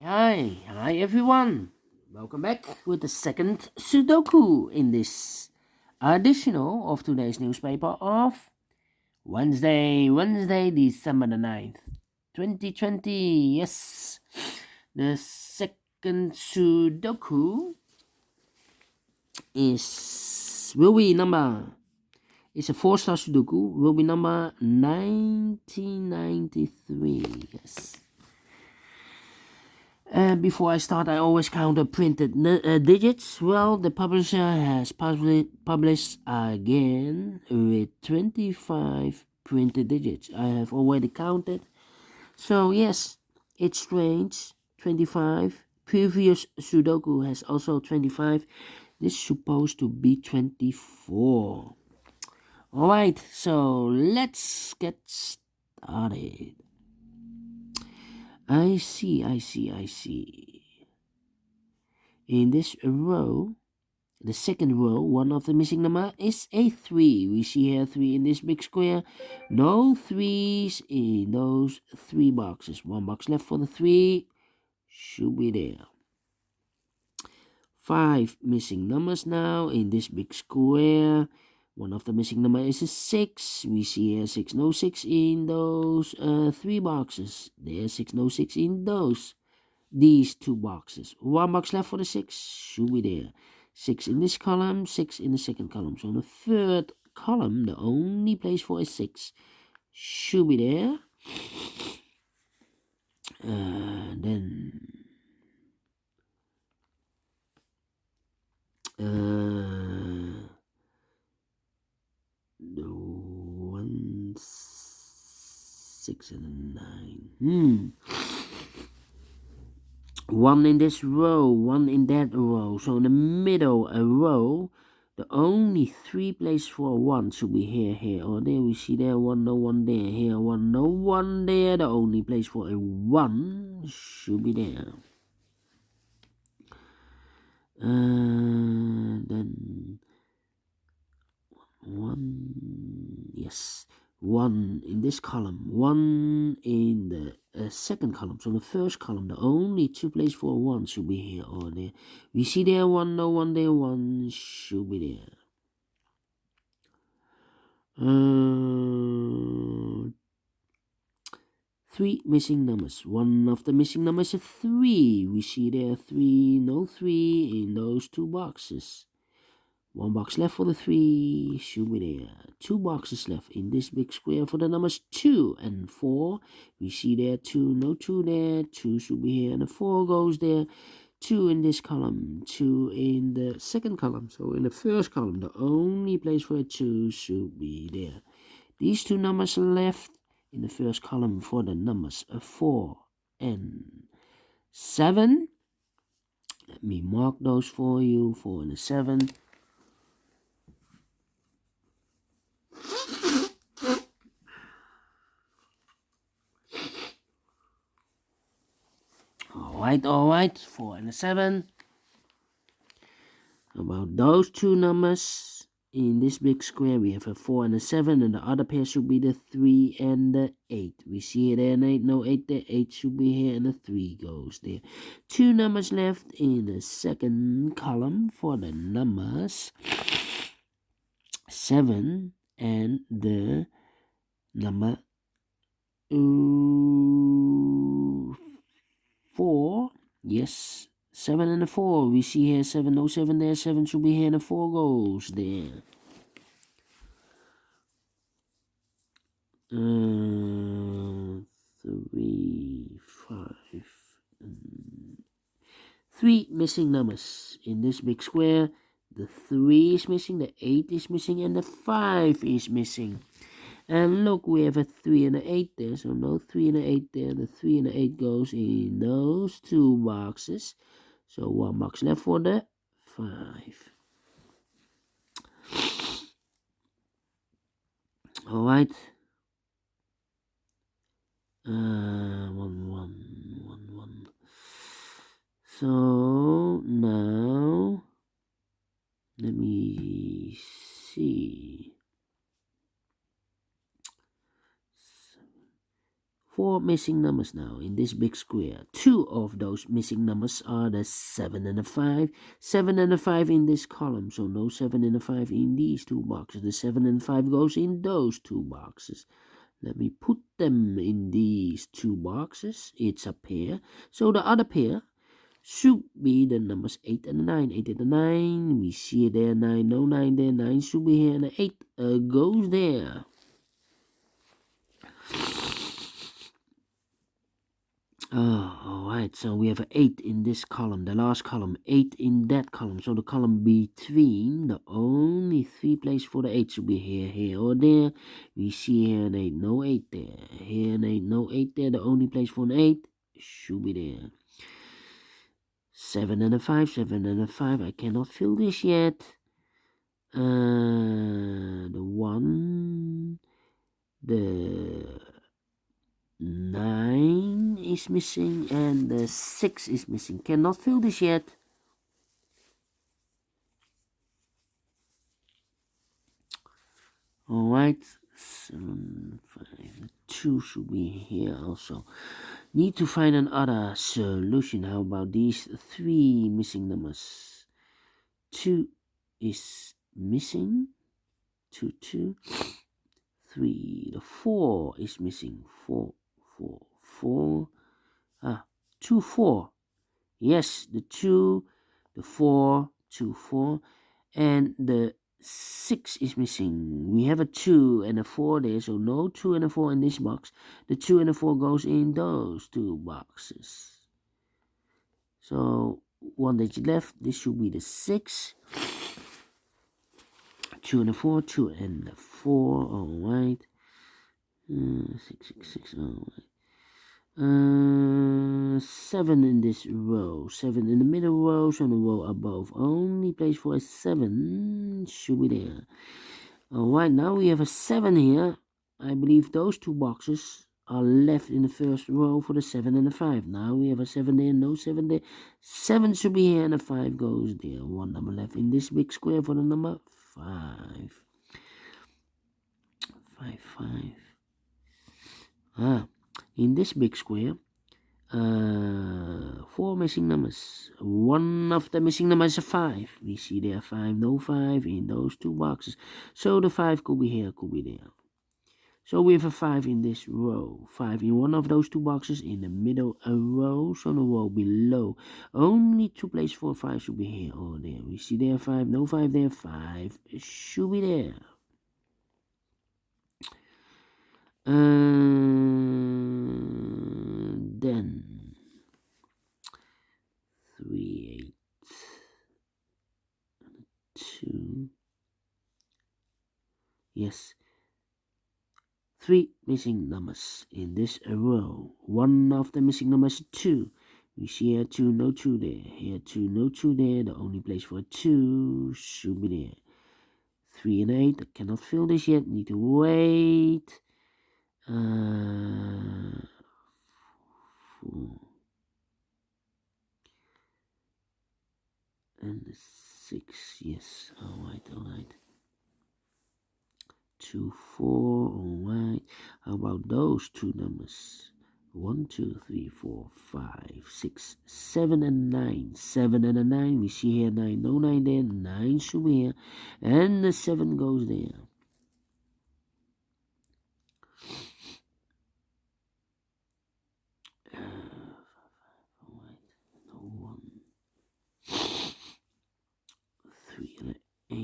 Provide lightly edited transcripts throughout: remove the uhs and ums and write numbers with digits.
Hi everyone. Welcome back with the second Sudoku in this additional of today's newspaper of Wednesday, December the 9th, 2020. Yes, the second Sudoku will be number. It's a 4-star Sudoku. Will be number 1993. Yes. Before I start, I always count the printed digits. Well, the publisher has published again with 25 printed digits. I have already counted. So, yes, it's strange. 25. Previous Sudoku has also 25. This is supposed to be 24. Alright, so let's get started. I see. In this row, the second row, one of the missing number is a 3. We see here 3 in this big square. No 3s in those 3 boxes. 1 box left for the 3. Should be there. 5 missing numbers now in this big square. One of the missing number is a 6. We see here 6, no 6 in those 3 boxes. There's 6, no 6 in these 2 boxes. 1 box left for the 6. Should be there. 6 in this column, 6 in the second column. So in the third column, the only place for a 6 should be there. Then the 1, 6 and 9. 1 in this row, 1 in that row. So in the middle a row, the only 3 places for a 1 should be here, or there. We see there 1, no 1 there. Here 1, no 1 there. The only place for a 1 should be there. Then 1, yes, 1 in this column, 1 in the second column. So the first column, the only 2 places for a 1 should be here or there. We see there 1, no 1 there. 1 should be there. 3 missing numbers. One of the missing numbers is 3. We see there 3, no 3 in those 2 boxes. 1 box left for the 3, should be there. 2 boxes left in this big square for the numbers 2 and 4. We see there 2, no 2 there. 2 should be here and the 4 goes there. 2 in this column, 2 in the second column. So in the first column, the only place for a 2 should be there. These 2 numbers left in the first column for the numbers 4 and 7. Let me mark those for you. 4 and 7. Alright, 4 and 7. About those 2 numbers in this big square, we have a 4 and a 7, and the other pair should be the 3 and the 8. We see there an 8, no 8 there. 8 should be here, and the 3 goes there. 2 numbers left in the second column for the numbers 7 and the number 4. Yes, 7 and a 4. We see here 7, no 7 there. 7 should be here and the 4 goes there. 3, 5. 3 missing numbers in this big square. The 3 is missing, the 8 is missing, and the 5 is missing. And look, we have a 3 and an 8 there, so no 3 and an 8 there. The 3 and the 8 goes in those 2 boxes. So 1 box left for the 5. Alright. 1, 1. So now, let me see. 4 4 missing numbers now in this big square. 2 of those missing numbers are the 7 and the 5. 7 and the 5 in this column, so no 7 and the 5 in these two boxes. The 7 and 5 goes in those two boxes. Let me put them in these two boxes. It's a pair. So the other pair should be the numbers 8 and 9. 8 and 9, we see it there. 9, no 9 there. 9 should be here, and the 8 goes there. Alright, so we have an 8 in this column, the last column, 8 in that column. So the column between, the only 3 places for the 8 should be here, here, or there. We see here an 8, no 8 there. Here an 8, no 8 there. The only place for an 8 should be there. 7 and a 5, 7 and a 5. I cannot fill this yet. The 1, the 9 is missing, and the 6 is missing. Cannot fill this yet. Alright, 7, 5, 2 should be here also. Need to find another solution. How about these 3 missing numbers? 2 is missing. 2, 2. 3. The 4 is missing. 4, 4, 4. 2, 4. Yes, the 2, the 4, 2, 4. And the 6 is missing. We have a 2 and a 4 there, so no 2 and a 4 in this box. The 2 and the 4 goes in those two boxes. So one digit left. This should be the 6. 2 and a 4, 2 and the 4. Alright. 6, 6, 6. Alright. 7 in this row, 7 in the middle row, so on the row above. Only place for a 7 should be there. Alright, now we have a 7 here. I believe those two boxes are left in the first row for the 7 and the 5. Now we have a 7 there, no 7 there. 7 should be here and the 5 goes there. One number left in this big square for the number 5. 5, 5. In this big square, 4 missing numbers. One of the missing numbers is a 5. We see there 5, no 5 in those two boxes. So the 5 could be here, could be there. So we have a 5 in this row. 5 in one of those two boxes. In the middle, a row. So the row below. Only 2 places for 5 should be here or there. We see there 5, no 5 there. 5 should be there. Then 3, 8, 2. Yes, 3 missing numbers in this row. One of the missing numbers is 2. We see here 2, no 2 there. Here 2, no 2 there. The only place for 2 should be there. 3 and 8. I cannot fill this yet. Need to wait. 4. And 6. Yes. Alright. 2, 4. Alright. How about those two numbers? 1, 2, 3, 4, 5, 6, 7, and 9. 7 and a 9. We see here 9. No 9 there. 9 should be here. And the 7 goes there. No 1. 3 and 8.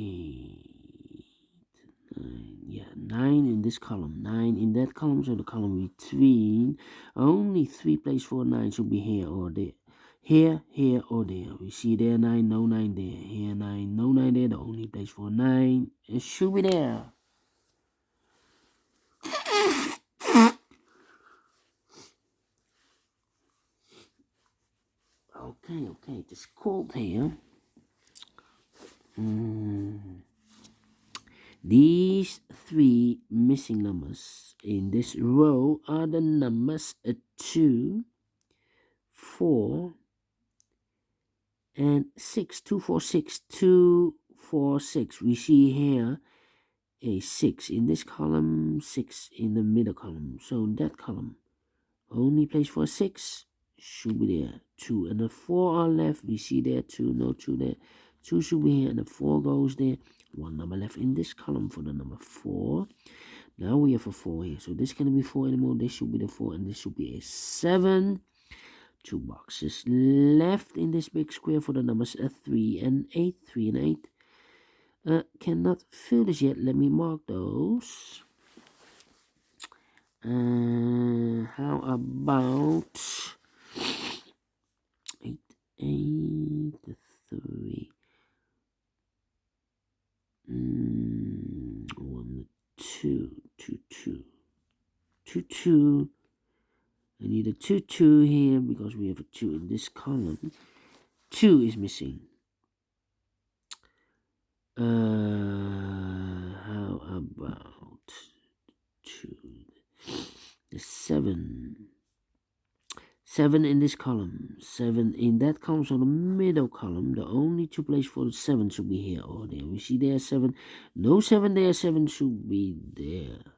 9. Yeah, 9 in this column. 9 in that column. So the column between. Only 3 places for 9 should be here or there. Here, here, or there. We see there 9, no 9 there. Here 9, no 9 there. The only place for 9 it should be there. Okay, it's cold here. These 3 missing numbers in this row are the numbers 2, 4, and 6. 2, 4, 6. 2, 4, 6. We see here a 6 in this column, 6 in the middle column. So in that column, only place for a 6 should be there. 2 and a 4 are left. We see there 2, no 2 there. 2 should be here and the 4 goes there. 1 number left in this column for the number 4. Now we have a 4 here. So this can be 4 anymore. This should be the 4 and this should be a 7. 2 boxes left in this big square for the numbers 3 and 8. 3 and 8. Cannot fill this yet. Let me mark those. How about 8, 8, 3, 1, 2, 2, 2, 2, 2. I need a 2, 2 here because we have a 2 in this column. 2 is missing. How about 2? The 7. 7 in this column. 7 in that column. So the middle column. The only 2 places for the 7 should be here or there. We see there 7. No 7 there. 7 should be there.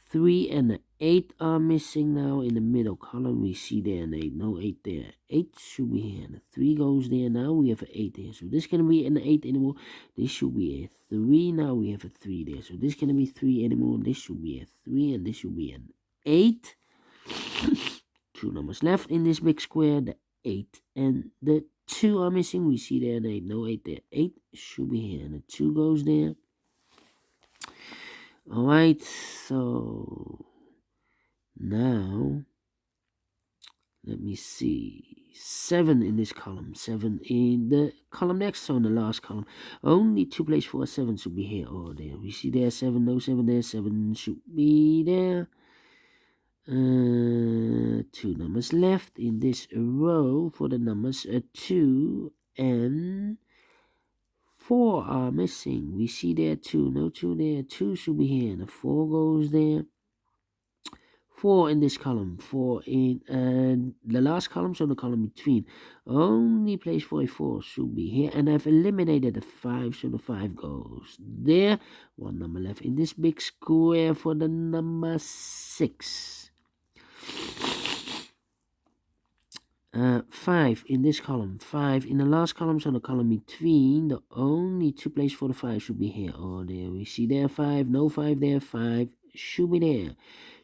3 and the 8 are missing now in the middle column. We see there an 8. No 8 there. 8 should be here. And the 3 goes there. Now we have an 8 there. So this can be an 8 anymore. This should be a 3. Now we have a 3 there. So this can be 3 anymore. This should be a 3. And this should be an 8. 2 numbers left in this big square. The 8 and the 2 are missing. We see there an 8. No 8 there. 8 should be here. And the 2 goes there. Alright, so now let me see. 7 in this column. 7 in the column next, so in the last column. Only 2 places for a 7 should be here or there. We see there 7, no 7 there. 7 should be there. 2 numbers left in this row for the numbers 2 and 4 are missing. We see there 2, no 2 there. 2 should be here and the 4 goes there. 4 in this column. 4 in the last column, so the column between. Only place for a 4 should be here. And I've eliminated the 5, so the 5 goes there. 1 number left in this big square for the number 6. 5 in this column. 5 in the last column, so the column between. The only 2 places for the 5 should be here or there. We see there 5, no 5 there. 5 should be there.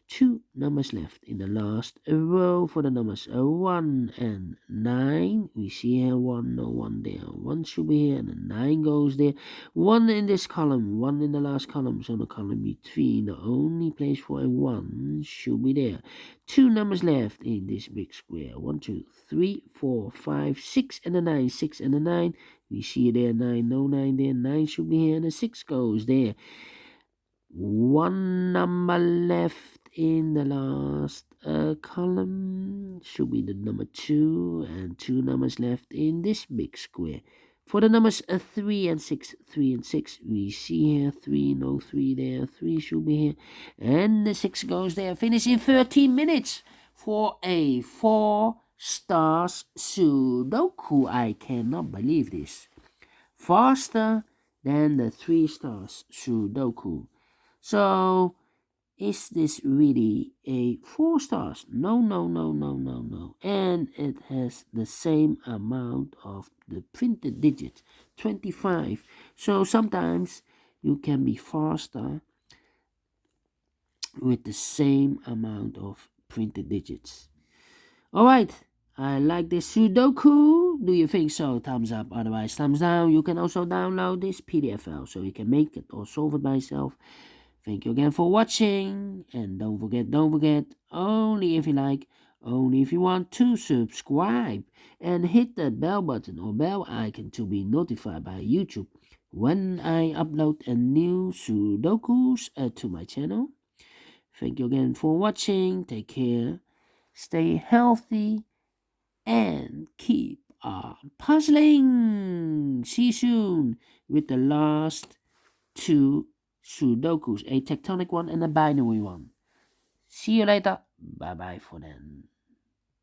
2 numbers left in the last row for the numbers 1 and 9. We see here 1, no 1 there. 1 should be here and the 9 goes there. 1 in this column, 1 in the last column, so the column between. The only place for a 1 should be there. 2 numbers left in this big square. 1, 2, 3, 4, 5, 6 and the 9. 6 and the 9. We see there 9, no 9 there. 9 should be here and the 6 goes there. 1 number left in the last column should be the number 2, and 2 numbers left in this big square. For the numbers 3 and 6, 3 and 6, we see here 3, no 3 there. 3 should be here, and the 6 goes there. Finish in 13 minutes for a 4 stars Sudoku. I cannot believe this. Faster than the 3 stars Sudoku. So, is this really a 4 stars? No. And it has the same amount of the printed digits, 25. So sometimes you can be faster with the same amount of printed digits. Alright, I like this Sudoku. Do you think so? Thumbs up, otherwise thumbs down. You can also download this PDF file so you can make it or solve it by yourself. Thank you again for watching, and don't forget, only if you like, only if you want to subscribe, and hit that bell button or bell icon to be notified by YouTube when I upload a new Sudokus to my channel. Thank you again for watching, take care, stay healthy, and keep puzzling. See you soon with the last 2 Sudokus, a tectonic one and a binary one. See you later. Bye bye for then.